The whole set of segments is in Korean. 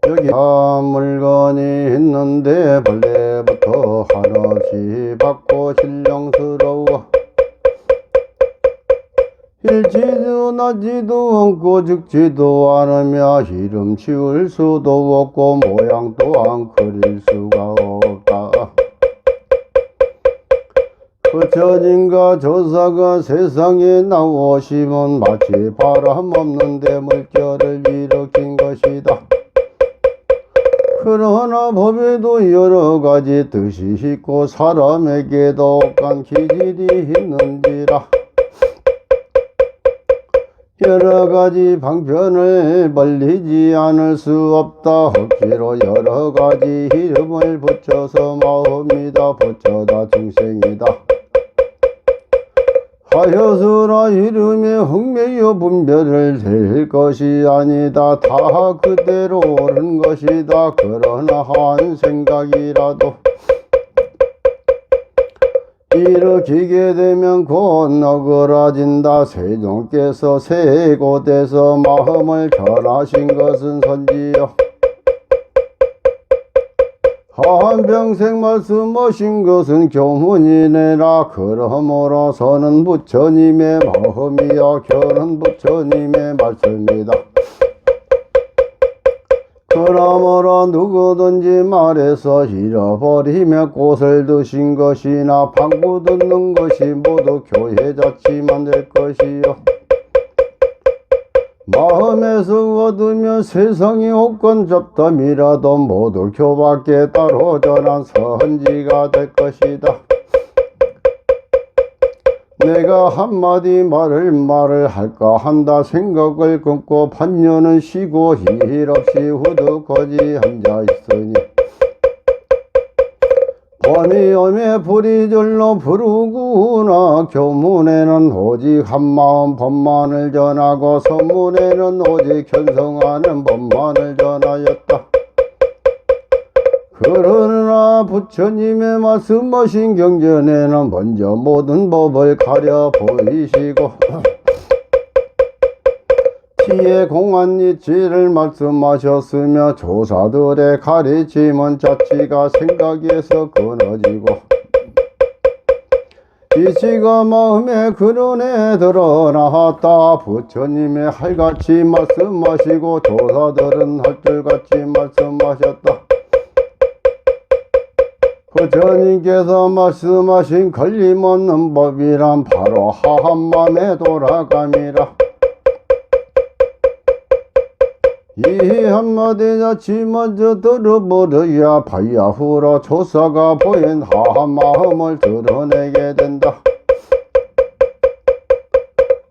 여기 물건이 있는데 벌레부터 한없이 받고 신령스러워. 일지도 나지도 않고 죽지도 않으며 이름 지을 수도 없고 모양 또한 그릴 수가 없다. 부처님과 조사가 세상에 나오시면 마치 바람 없는데 물결을 일으킨 것이다. 그러나 법에도 여러 가지 뜻이 있고 사람에게도 억간 기질이 있는지라 여러 가지 방편을 벌리지 않을 수 없다. 억지로 여러 가지 이름을 붙여서 마음이다 붙여다 중생이다 하여서라. 이름에 흑매여 분별을 댈 것이 아니다. 다 그대로 옳은 것이다. 그러나 한 생각이라도 일으키게 되면 곧 너그러진다. 세종께서 세 곳에서 마음을 전하신 것은 선지요 한평생 말씀하신 것은 교문이네라. 그러므로서는 부처님의 마음이여 교는 부처님의 말씀이다. 그러므로 누구든지 말해서 잃어버리며 꽃을 드신 것이나 방구 듣는 것이 모두 교회자치만 될 것이요 마음에서 얻으면 세상이 옷건 잡담이라도 모두 교밖에 따로 전한 선지가 될 것이다. 내가 한마디 말을 할까 한다 생각을 끊고 반년은 쉬고 일 없이 후두커지 앉아있으니 범이 오매 불이 절로 부르구나. 교문에는 오직 한마음 법만을 전하고 선문에는 오직 견성하는 법만을 전하였다. 그러나 부처님의 말씀하신 경전에는 먼저 모든 법을 가려 보이시고 티에 공한 이치를 말씀하셨으며 조사들의 가르침은 자치가 생각에서 끊어지고 이치가 마음의 근원에 드러나왔다. 부처님의 할같이 말씀하시고 조사들은 할줄같이 말씀하셨다. 부처님께서 말씀하신 걸림없는 법이란 바로 하한마음에 돌아감이라. 이 한마디 자치 먼저 들어버려야 바야흐로 조사가 보인 하한마음을 드러내게 된다.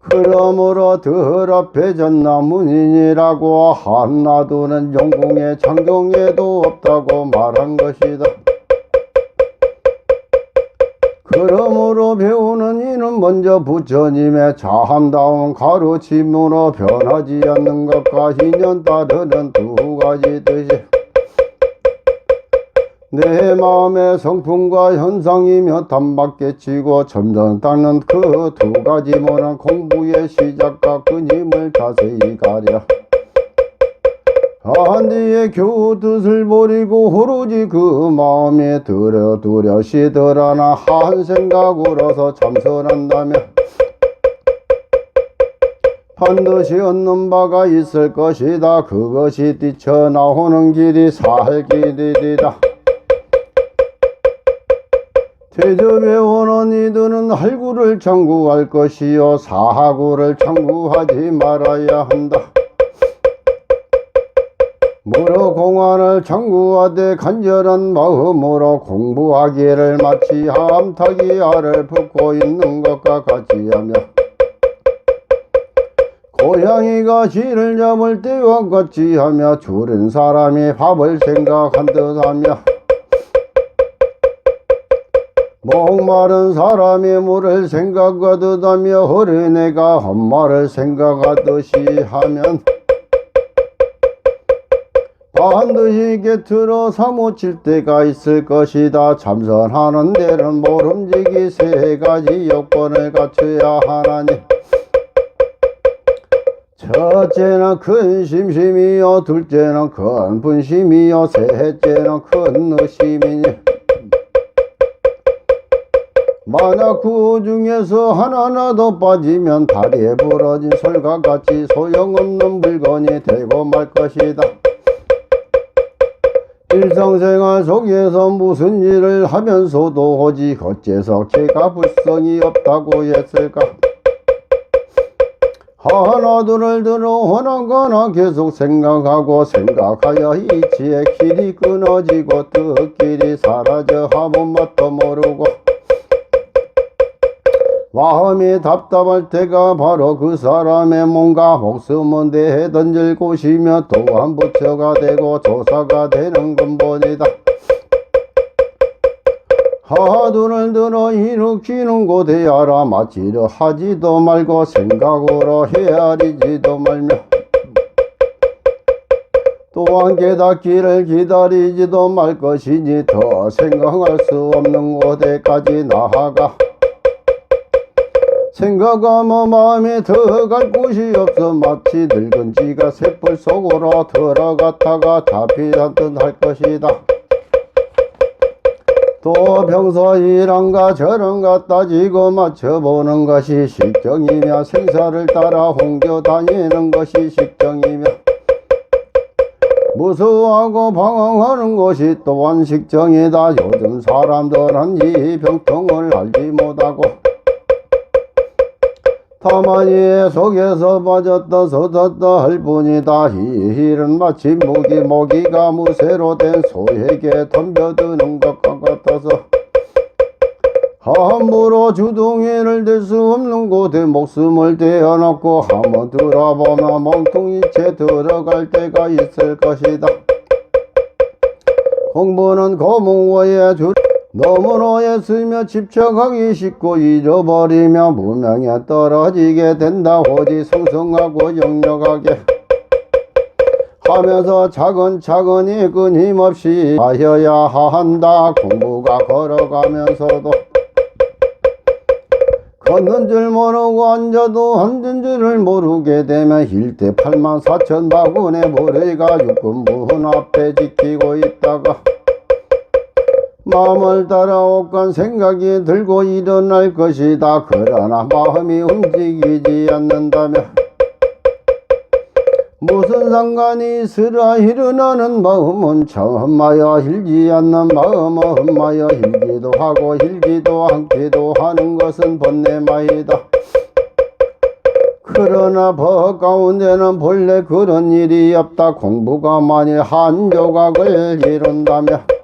그러므로 들 앞에 전나문인이라고 한나두는 용궁의 창경에도 없다고 말한 것이다. 그러므로 배우는 이는 먼저 부처님의 참다운 가르침으로 변하지 않는 것과 인연 따르는 두 가지 뜻이 내 마음의 성품과 현상이며 단박에 치고 점점 닦는 그 두 가지 모난 공부의 시작과 끊임을 자세히 가려 한뒤에 겨우 뜻을 버리고 오로지 그 마음에 두려시 드러나 한 생각으로서 참선한다면 반드시 얻는 바가 있을 것이다. 그것이 뛰쳐나오는 길이 살길이리라. 대접에 오는 이들은 할구를 청구할 것이요 사하구를 청구하지 말아야 한다. 무려 공안을 청구하되 간절한 마음으로 공부하기를 마치 암탉이 알을 품고 있는 것과 같이 하며 고양이가 쥐를 잡을 때와 같이 하며 줄은 사람이 밥을 생각한 듯하며 목마른 사람이 물을 생각하듯 하며 어린애가 엄마를 생각하듯이 하면 반드시 곁으로 사무칠 때가 있을 것이다. 참선하는 데는 모름지기 세 가지 요건을 갖춰야 하나니 첫째는 큰 심심이요 둘째는 큰 분심이요 셋째는 큰 의심이니 만약 그 중에서 하나라도 빠지면 다리에 부러진 솔과같이 소용없는 물건이 되고 말 것이다. 일상생활 속에서 무슨 일을 하면서도 오직 어째서 개가 불성이 없다고 했을까? 하나둘을 들어 원하거나 계속 생각하고 생각하여 이치의 길이 끊어지고 뜻길이 사라져 아무 맛도 모르고 마음이 답답할 때가 바로 그 사람의 몸과 목숨은 대해 던질 곳이며 또한 부처가 되고 조사가 되는 근본이다. 하두를 들어 일으키는 곳에 알아맞히려 하지도 말고 생각으로 헤아리지도 말며 또한 깨닫기를 기다리지도 말 것이니 더 생각할 수 없는 곳에까지 나아가 생각하며 마음에 들어갈 곳이 없어 마치 늙은 쥐가 쇳불 속으로 들어갔다가 잡히란 듯 할 것이다. 또 평소 이런가 저런가 따지고 맞춰보는 것이 식정이며 생사를 따라 옮겨 다니는 것이 식정이며 무서워하고 방황하는 것이 또한 식정이다. 요즘 사람들은 이 병통을 알지 못하고 다만 이의 속에서 빠졌다 쏟았다 할 뿐이다. 이 일은 마치 모기가 무쇠로 된 소에게 덤벼드는 것과 같아서 함부로 주둥이를 댈 수 없는 곳에 목숨을 대어놓고 한번 들어보면 멍뚱이채 들어갈 때가 있을 것이다. 공부는 고문고에 너무나 애쓰며 집착하기 쉽고 잊어버리며 무명에 떨어지게 된다. 오직 성성하고 역력하게 하면서 차근차근히 끊임없이 하여야 한다. 공부가 걸어가면서도 걷는 줄 모르고 앉아도 앉은 줄을 모르게 되면 일대 84,000바구니 머리가 육군분 앞에 지키고 있다가 마음을 따라 옥간 생각이 들고 일어날 것이다. 그러나 마음이 움직이지 않는다면 무슨 상관이 있으라. 일어나는 마음은 참마야 hil지 않는 마음은 흠마야 hil기도 하고 hil지도 않기도 하는 것은 번뇌마이다. 그러나 법 가운데는 본래 그런 일이 없다. 공부가 만일 한 조각을 이룬다면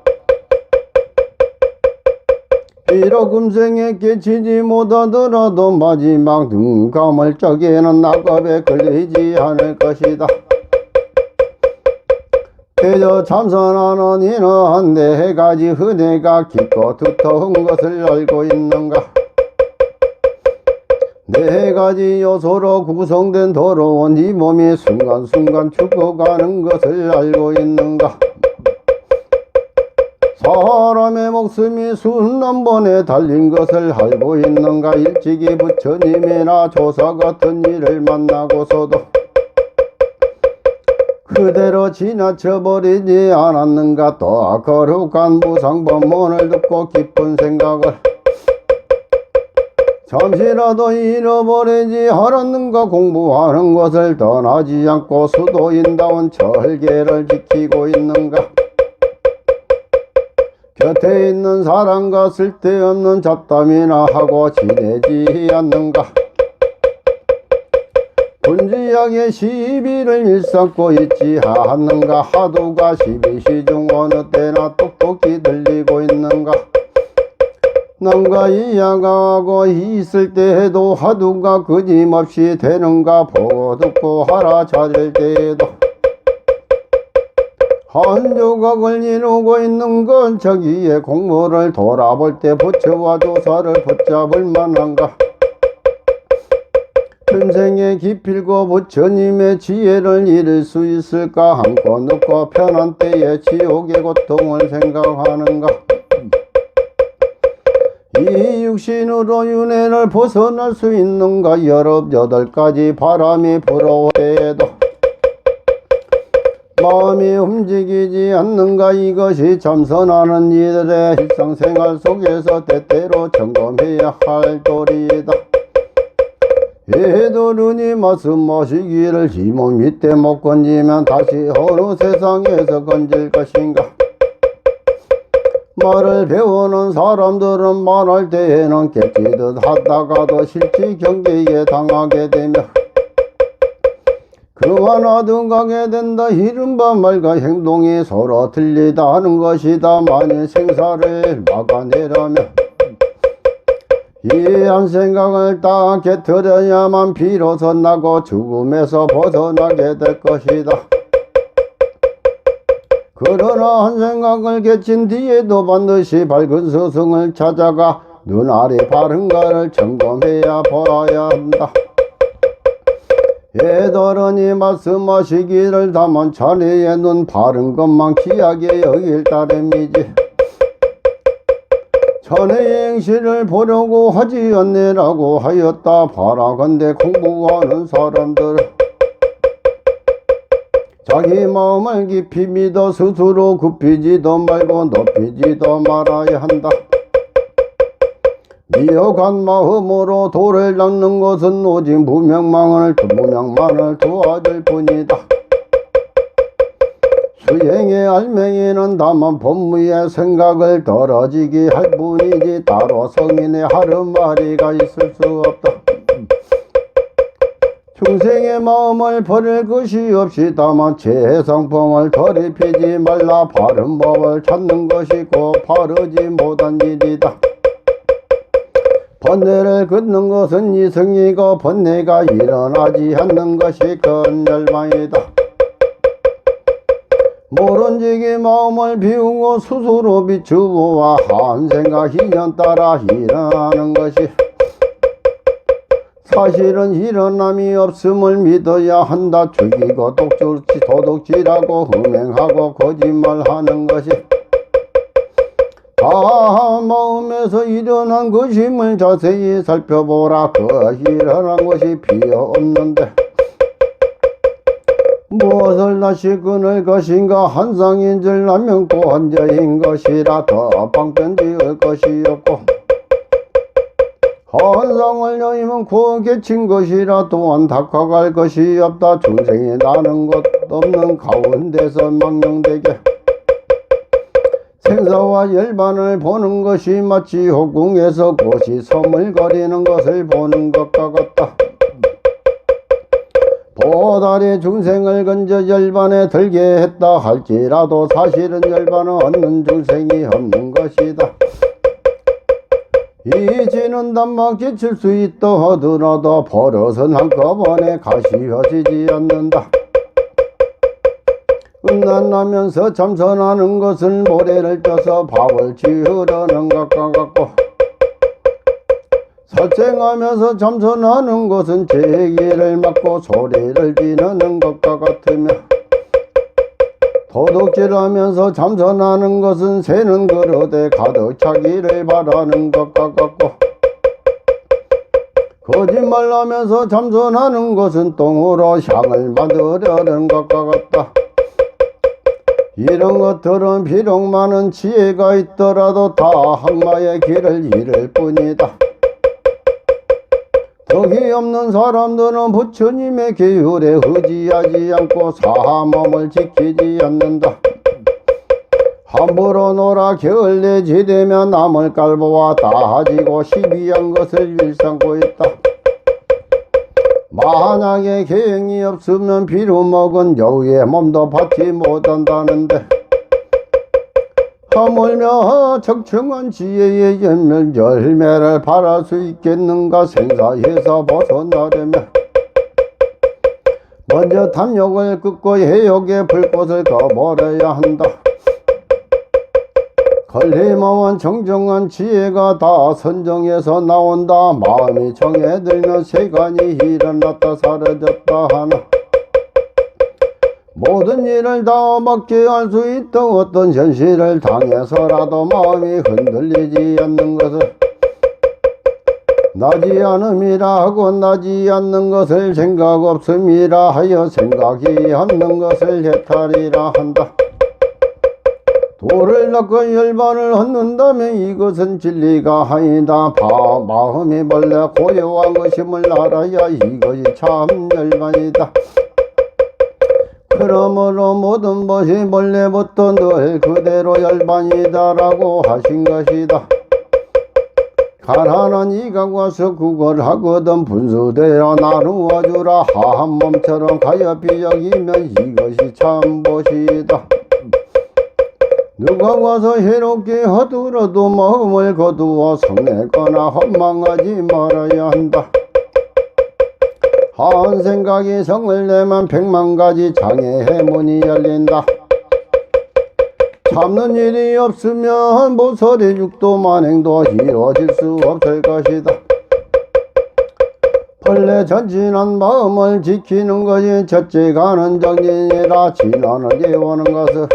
비록 금생에 깨치지 못하더라도 마지막 눈 감을 적에는 낙업에 걸리지 않을 것이다. 그저 참선하는 이는 네 가지 은혜가 깊고 두터운 것을 알고 있는가? 네 가지 요소로 구성된 더러운 이 몸이 순간순간 죽어가는 것을 알고 있는가? 사람의 목숨이 수천 번에 달린 것을 알고 있는가? 일찍이 부처님이나 조사 같은 일을 만나고서도 그대로 지나쳐버리지 않았는가? 또 거룩한 무상법문을 듣고 깊은 생각을 잠시라도 잃어버리지 않았는가? 공부하는 것을 떠나지 않고 수도인다운 절개를 지키고 있는가? 곁에 있는 사람과 쓸데없는 잡담이나 하고 지내지 않는가? 분지하게 시비를 일삼고 있지 않는가? 하두가 시비시중 어느 때나 똑똑히 들리고 있는가? 남과 이야기하고 있을 때에도 하두가 끊임없이 되는가? 보고 듣고 하라 차릴 때에도 한 조각을 이루고 있는 건 자기의 공모를 돌아볼 때 부처와 조사를 붙잡을 만한가? 평생에 기필고 부처님의 지혜를 잃을 수 있을까? 한코 눕고 편한 때에 지옥의 고통을 생각하는가? 이 육신으로 윤회를 벗어날 수 있는가? 18가지 바람이 불어올 때에도 마음이 움직이지 않는가? 이것이 참선하는 이들의 일상생활 속에서 때때로 점검해야 할 도리이다. 예도르니 말씀하시기를 이 몸 밑에 못 건지면 다시 어느 세상에서 건질 것인가? 말을 배우는 사람들은 말할 때에는 깨치듯 하다가도 실지 경계에 당하게 되며 그만하든 가게 된다. 이른바 말과 행동이 서로 틀리다 하는 것이다. 만일 생사를 막아내려면 이해한 생각을 딱 깨트려야만 비로소 나고 죽음에서 벗어나게 될 것이다. 그러나 한 생각을 깨친 뒤에도 반드시 밝은 스승을 찾아가 눈알이 바른가를 점검해야 보아야 한다. 예도르니 말씀하시기를 다만 자네의 눈 바른 것만 귀하게 여길 따름이지 자네의 행실을 보려고 하지 않네라고 하였다. 바라건대 공부하는 사람들은 자기 마음을 깊이 믿어 스스로 굽히지도 말고 높이지도 말아야 한다. 미혹한 마음으로 도를 닦는 것은 오직 무명만을 도와줄 뿐이다. 수행의 알맹이는 다만 법무의 생각을 떨어지게 할 뿐이지 따로 성인의 하루마리가 있을 수 없다. 중생의 마음을 버릴 것이 없이 다만 재성품을 더럽히지 말라. 바른 법을 찾는 것이 곧 바르지 못한 일이다. 번뇌를 긋는 것은 이승이고 번뇌가 일어나지 않는 것이 큰 열망이다. 모른지기 마음을 비우고 스스로 비추고와 한 생각 인연 따라 일어나는 것이 사실은 일어남이 없음을 믿어야 한다. 죽이고 도둑질하고 흠행하고 거짓말하는 것이 다 마음에서 일어난 것임을 자세히 살펴보라. 그 일어난 것이 비어 없는데 무엇을 다시 끊을 것인가? 한상인 줄 알면 고한저인 것이라 더 방편지을 것이 없고 한상을 여임은 고개친 것이라 또한 닦아갈 것이 없다. 중생이 나는 것 없는 가운데서 망령되게 생사와 열반을 보는 것이 마치 허궁에서 꽃이 서물거리는 것을 보는 것과 같다. 보살이 중생을 건져 열반에 들게 했다 할지라도 사실은 열반을 얻는 중생이 없는 것이다. 이지는 단막 지칠 수 있다 하더라도 버릇은 한꺼번에 가시워지지 않는다. 음란하면서 참선하는 것은 모래를 쪄서 밥을 지으려는 것과 같고 설생하면서 참선하는 것은 제기를 막고 소리를 지르는 것과 같으며 도둑질하면서 참선하는 것은 새는 그릇에 가득 차기를 바라는 것과 같고 거짓말하면서 참선하는 것은 똥으로 향을 만들려는 것과 같다. 이런 것들은 비록 많은 지혜가 있더라도 다 항마의 길을 잃을 뿐이다. 덕이 없는 사람들은 부처님의 계율에 의지하지 않고 사함을 지키지 않는다. 함부로 놀아 게을레지되면 남을 깔보아 따지고 시비한 것을 일삼고 있다. 만약에 계행이 없으면 비루 먹은 여우의 몸도 받지 못한다는데 하물며 적정한 지혜의 열매를 바랄 수 있겠는가? 생사에서 벗어나려면 먼저 탐욕을 끊고 해욕의 불꽃을 꺼버려야 한다. 걸림없는 정정한 지혜가 다 선정에서 나온다. 마음이 정해들면 세간이 일어났다 사라졌다 하나 모든 일을 다 맞게 할 수 있던 어떤 현실을 당해서라도 마음이 흔들리지 않는 것을 나지 않음이라 하고 나지 않는 것을 생각 없음이라 하여 생각이 없는 것을 해탈이라 한다. 도를 닦고 열반을 얻는다면 이것은 진리가 아니다. 마음이 본래 고요한 것임을 알아야 이것이 참 열반이다. 그러므로 모든 것이 본래부터 늘 그대로 열반이다 라고 하신 것이다. 가난한 이가 와서 구걸하거든 분수되어 나누어주라 하한 몸처럼 가엾이 여기면 이것이 참 보시다. 누가 와서 해롭게 하더라도 마음을 거두어 성내거나 헌망하지 말아야 한다. 한 생각이 성을 내면 100만가지 장애의 문이 열린다. 참는 일이 없으면 모서리 육도 만행도 이루어질 수 없을 것이다. 본래 전진한 마음을 지키는 것이 첫째 가는 정진이라 진언을 예우는 것은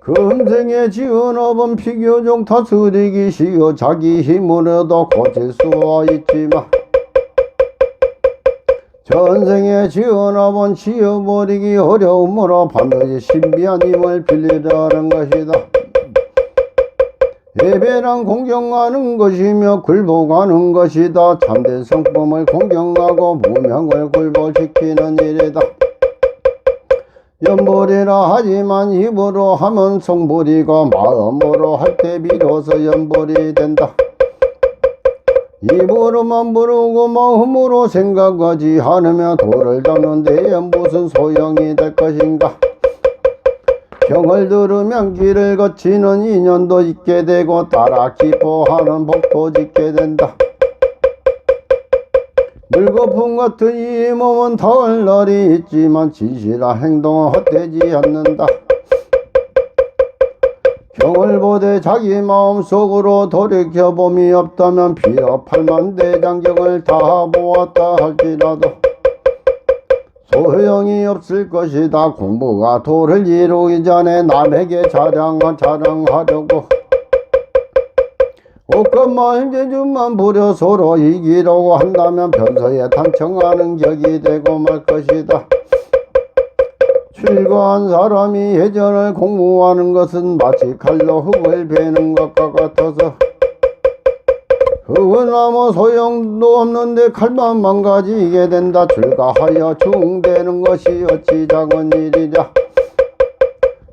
금생에 지은 업은 비교적 다스리기 쉬워 자기 힘으로도 고칠 수 있지만 전생에 지은 업은 지어버리기 어려우므로 반드시 신비한 힘을 빌리라는 것이다. 예배란 공경하는 것이며 굴복하는 것이다. 참된 성품을 공경하고 무명을 굴복시키는 일이다. 연불이라 하지만 입으로 하면 성불이고 마음으로 할 때 비로소 연불이 된다. 입으로만 부르고 마음으로 생각하지 않으면 도를 닦는데 무슨 소용이 될 것인가. 경을 들으면 길을 거치는 인연도 있게 되고 따라 기뻐하는 복도 짓게 된다. 물거품 같은 이 몸은 닿을 날이 있지만 진실한 행동은 헛되지 않는다. 경을 보되 자기 마음속으로 돌이켜봄이 없다면 비록 8만대장경을 다 보았다 할지라도 소용이 없을 것이다. 공부가 도를 이루기 전에 남에게 자랑하려고 옷값만 재주만 부려 서로 이기려고 한다면 변소에 단청하는 격이 되고 말 것이다. 출가한 사람이 예전을 공부하는 것은 마치 칼로 흙을 베는 것과 같아서 흙은 아무 소용도 없는데 칼만 망가지게 된다. 출가하여 중되는 것이 어찌 작은 일이랴.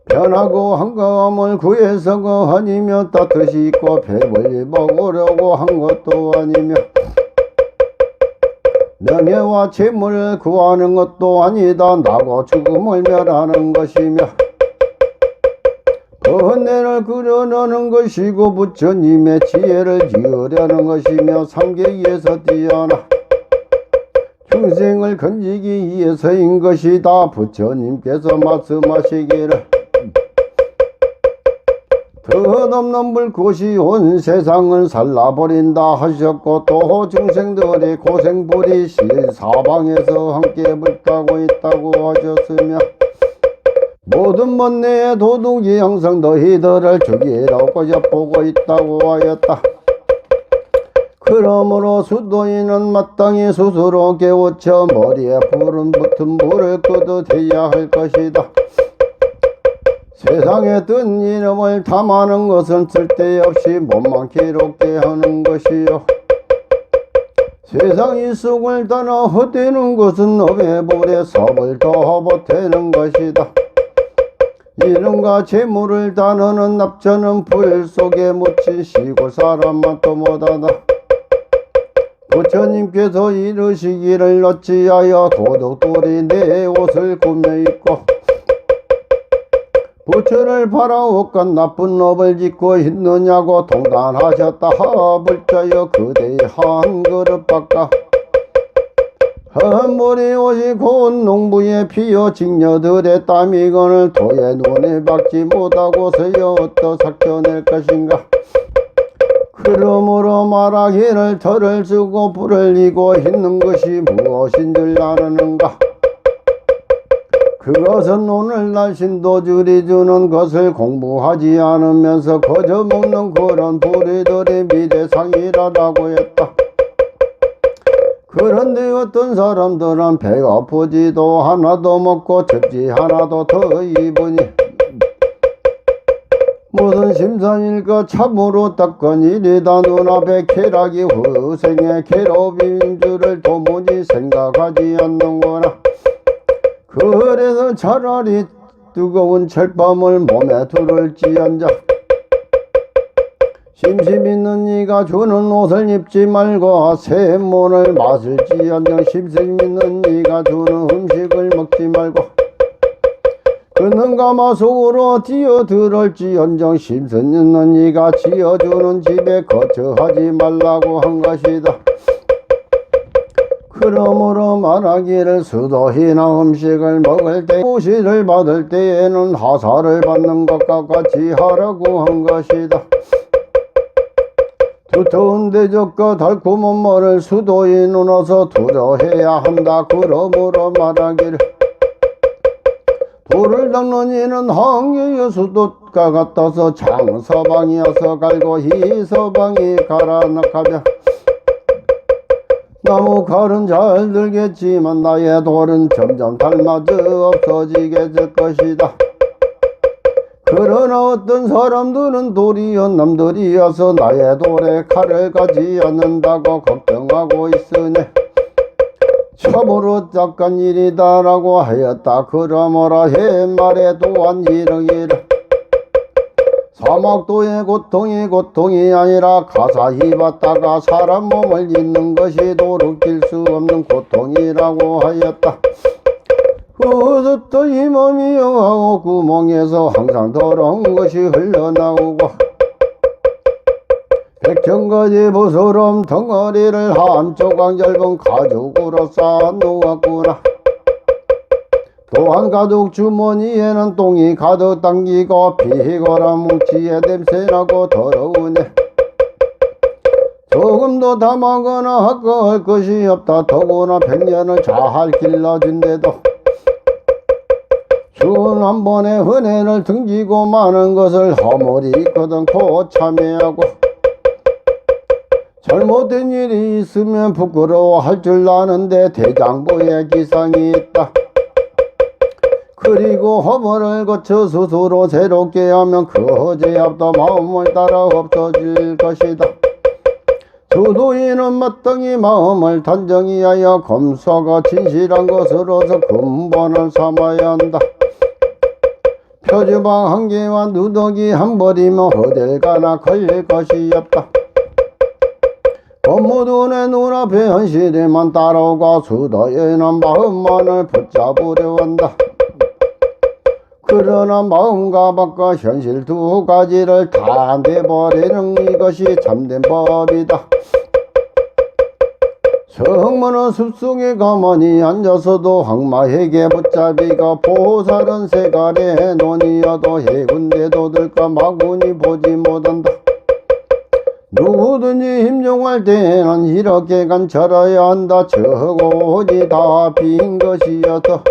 편하고 한가함을 구해서가 아니며 따뜻이 있고 배불리 먹으려고 한 것도 아니며 명예와 재물을 구하는 것도 아니다. 나고 죽음을 멸하는 것이며 번뇌를 그려내는 것이고 부처님의 지혜를 지으려는 것이며 삼계위에서 뛰어나 중생을 건지기 위해서인 것이다. 부처님께서 말씀하시기를 덧없는 불꽃이 온 세상을 살라버린다 하셨고 또 중생들의 고생불이 실사방에서 함께 불타고 있다고 하셨으며 모든 번뇌의 도둑이 항상 너희들을 죽이려고 엿보고 있다고 하였다. 그러므로 수도인은 마땅히 스스로 깨우쳐 머리에 불은 붙은 불을 끄듯해야 할 것이다. 세상에 뜬 이름을 탐하는 것은 쓸데없이 몸만 기록게 하는 것이요 세상이 쑥을 따라 헛되는 것은 업의 불에 섭을 더 보태는 것이다. 이름과 재물을 다루는 납자는 불 속에 묻힌 시골 사람만도 못하다. 부처님께서 이르시기를 어찌하여 도둑들이 내 옷을 꾸며 입고 부처를 팔아 옷과 나쁜 업을 짓고 있느냐고 동단하셨다. 하불자여 그대의 한 그릇 바까 헛물이 옷이 고운 농부의 피어 직녀들의 땀이건을 도의 눈에 박지 못하고서야 어떠 삭혀낼 것인가. 그러므로 말하기를 털을 쓰고 불을 이고 있는 것이 무엇인 줄 아느는가. 그것은 오늘날 신도줄이 주는 것을 공부하지 않으면서 거저 먹는 그런 부리들의 미래상이라고 했다. 그런데 어떤 사람들은 배가 아프지도 하나도 먹고 접지 하나도 더 입으니 무슨 심산일까 참으로 딱한 일이다. 눈앞에 쾌락이 후생의 괴로움인 줄을 도무지 생각하지 않는구나. 그래서 차라리 뜨거운 철밤을 몸에 두를지언정 심심 있는 이가 주는 옷을 입지 말고 샘문을 마실지언정 심심 있는 이가 주는 음식을 먹지 말고 그는 가마 속으로 뛰어들을지언정 심슨 있는 이가 지어주는 집에 거처하지 말라고 한 것이다. 그러므로 말하기를 수도히나 음식을 먹을 때 무시를 받을 때에는 하사를 받는 것과 같이 하라고 한 것이다. 두터운 대적과 달콤한 말을 수도에 넣어서 두려해야 한다. 그러므로 말하기를 돌을 닦는 이는 항해의 수도가 같아서 장서방이어서 갈고 희서방이 갈아 나가며 나무 칼은 잘 들겠지만 나의 돌은 점점 닮아져 없어지게 될 것이다. 그러나 어떤 사람들은 돌이여 남들이어서 나의 돌에 칼을 가지 않는다고 걱정하고 있으니 참으로 딱한 일이다라고 하였다. 그러므로 옛말에 또한 이르기를 사막도의 고통이 아니라 가사히 받다가 사람 몸을 잇는 것이 도룩질 수 없는 고통이라고 하였다. 그것도 이 몸이 영하고 구멍에서 항상 더러운 것이 흘러나오고 백천가지 부스럼 덩어리를 한조각 얇은 가죽으로 쌓아놓았구나. 또한 가죽 주머니에는 똥이 가득 담기고 피거나 뭉치에 냄새나고 더러우네. 조금도 담하거나 할 것이 없다. 더구나 100년을 잘 길러준데도 준 한 번에 은혜를 등지고 마는 것을 허물이 있거든 고참해하고 잘못된 일이 있으면 부끄러워할 줄 아는데 대장부에 기상이 있다. 그리고 허물을 거쳐 스스로 새롭게 하면 그 허제압도 마음을 따라 없어질 것이다. 주도인은 마땅히 마음을 단정히하여 검사가 진실한 것으로서 근본을 삼아야 한다. 표주방 한 개와 누더기 한 벌이면 어딜 가나 걸릴 것이 없다. 모두 내 눈앞에 현실에만 따라오고 수도에는 마음만을 붙잡으려 한다. 그러나 마음과 밖과 현실 두 가지를 다 내버리는 이것이 참된 법이다. 성문은 숲속에 가만히 앉아서도 항마에게 붙잡히고 보살은 세갈에 논이어도 해군대도 들까 마구니 보지 못한다. 누구든지 힘종할 때는 이렇게 관찰해야 한다. 저곳이 다 빈 것이어서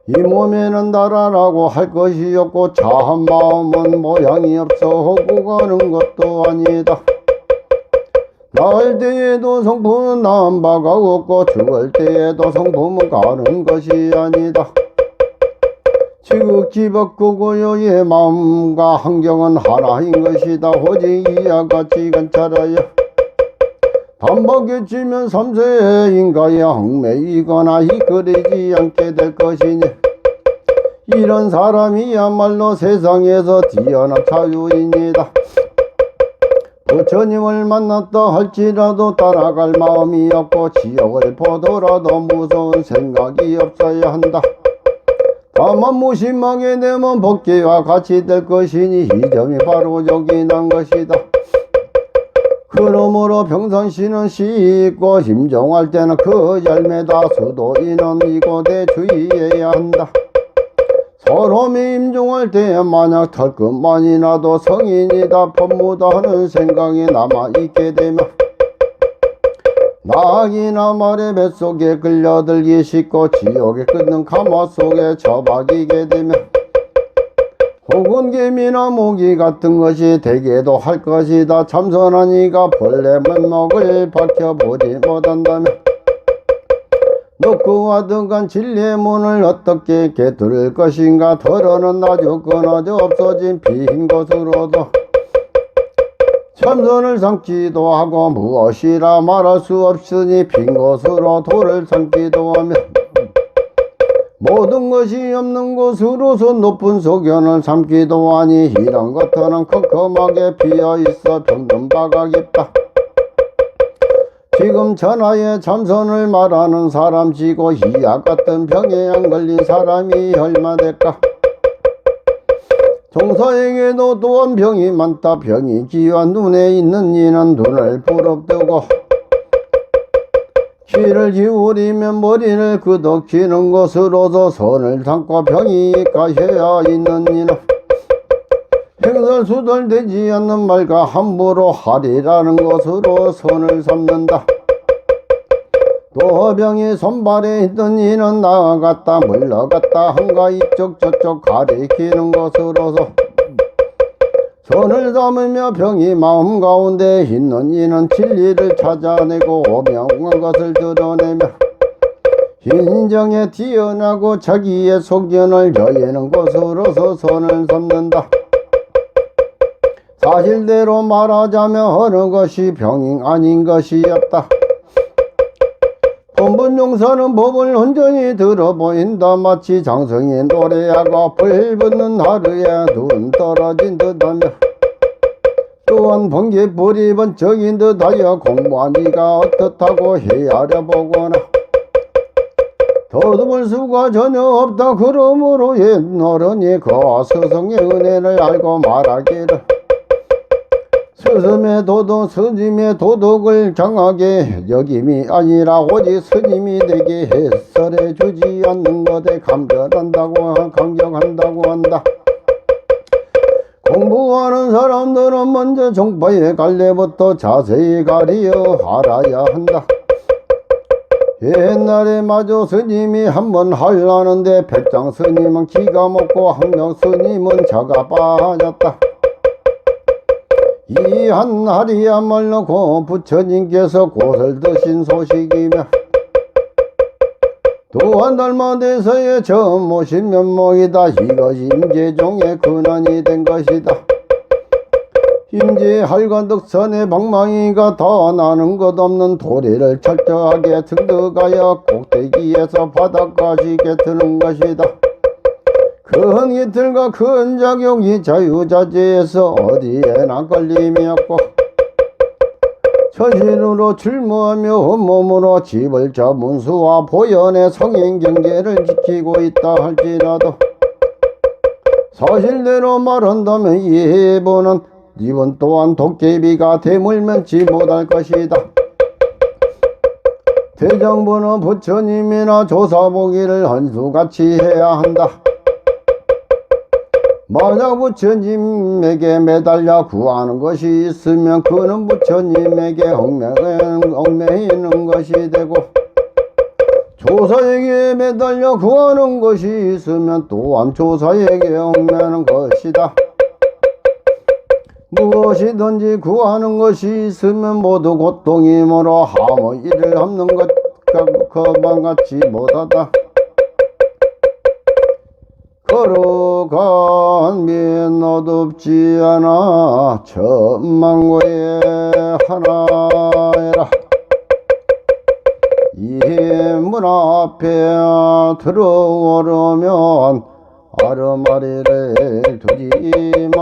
이 몸에는 달아라고 할 것이 없고 차한 마음은 모양이 없어 오고 가는 것도 아니다. 날 때에도 성품은 나은 바가 없고 죽을 때에도 성품은 가는 것이 아니다. 지극히 바꾸고 고요의 마음과 환경은 하나인 것이다. 오직 이와 같이 관찰하여 반복해지면 삼세의 인가에 얽매이거나 이끌리지 않게 될 것이니 이런 사람이야말로 세상에서 뛰어난 자유인이다. 부처님을 만났다 할지라도 따라갈 마음이 없고 지옥을 보더라도 무서운 생각이 없어야 한다. 다만 무심하게 되면 복귀와 같이 될 것이니 이 점이 바로 요긴한 것이다. 그러므로 평상시는 씻고 힘종할 때는 그 열매다. 수도인은 이곳에 주의해야 한다. 서로 임종할 때 만약 털끝만이 나도 성인이다 법무다 하는 생각이 남아있게 되면 낙이나 말의 뱃속에 끌려들기 쉽고 지옥에 끊는 가마 속에 처박이게 되면 혹은 개미나 모기 같은 것이 되게도 할 것이다. 참선한 이가 벌레 면목을 밝혀보지 못한다면 놓고 등간 진리의 문을 어떻게 개뚫을 것인가. 더러는 아주 끊어져 없어진 빈 것으로도 참선을 삼기도 하고 무엇이라 말할 수 없으니 빈 것으로 돌을 삼기도 하며 모든 것이 없는 곳으로서 높은 소견을 삼기도 하니 이런 것들은 컴컴하게 비어있어 병든 바가 깊다. 지금 전하에 참선을 말하는 사람치고 이 약 같은 병에 안 걸린 사람이 얼마 될까. 종사에게도 또한 병이 많다. 병이 기와 눈에 있는 이는 눈을 부릅뜨고 귀를 기울이면 머리를 끄덕이는 것으로서 손을 삼고 병이 가셔야 있는 이는 행설수설되지 않는 말과 함부로 하리라는 것으로 손을 삼는다. 또 병이 손발에 있던 이는 나아갔다 물러갔다 한가 이쪽 저쪽 가리키는 것으로서 손을 삼으며 병이 마음 가운데 있는 이는 진리를 찾아내고 오명한 것을 드러내며 인정에 뛰어나고 자기의 소견을 여의는 것으로서 손을 삼는다. 사실대로 말하자면 어느 것이 병이 아닌 것이 없다. 본분용사는 법을 온전히 들어보인다. 마치 장성이 노래하고 불 붙는 하루에 눈 떨어진 듯하며 또한 번개불이 번쩍인 듯하여 공부한 이가 어떻다고 헤아려보거나 더듬을 수가 전혀 없다. 그러므로 옛 어른이 그 스승의 은혜를 알고 말하기를 스승의 도덕 스님의 도덕을 정하게 여김이 아니라 오직 스님이 되게 해설해 주지 않는 것에 감격한다고 한다. 공부하는 사람들은 먼저 종파의 갈래부터 자세히 가리어 알아야 한다. 옛날에 마저 스님이 한번 하려는데 백장 스님은 기가 먹고 항정 스님은 저가 빠졌다. 이 한 날이야말로 고 부처님께서 곳을 드신 소식이며 또한 달마대서의 처음 오신 면목이다. 이것이 임재종의 근원이 된 것이다. 임재할관득선의 방망이가 더 나는 것 없는 도리를 철저하게 등득하여 꼭대기에서 바닥까지 깨트는 것이다. 큰 이틀과 큰 작용이 자유자재에서 어디에나 걸림이 없고 처신으로 출무하며 온몸으로 집을 저문수와 보현의 성인 경계를 지키고 있다 할지라도 사실대로 말한다면 이분 또한 도깨비가 되물면치 못할 것이다. 대장부는 부처님이나 조사보기를 헌수같이 해야 한다. 만약 부처님에게 매달려 구하는 것이 있으면 그는 부처님에게 얽매이는 것이 되고 조사에게 매달려 구하는 것이 있으면 또한 조사에게 얽매는 것이다. 무엇이든지 구하는 것이 있으면 모두 고통이므로 아무 일을 없는 것과 같이 못하다. 거룩한 민 어둡지 않아 천만고의 하나라. 이 문 앞에 들어오려면 아르마리를 두지 마.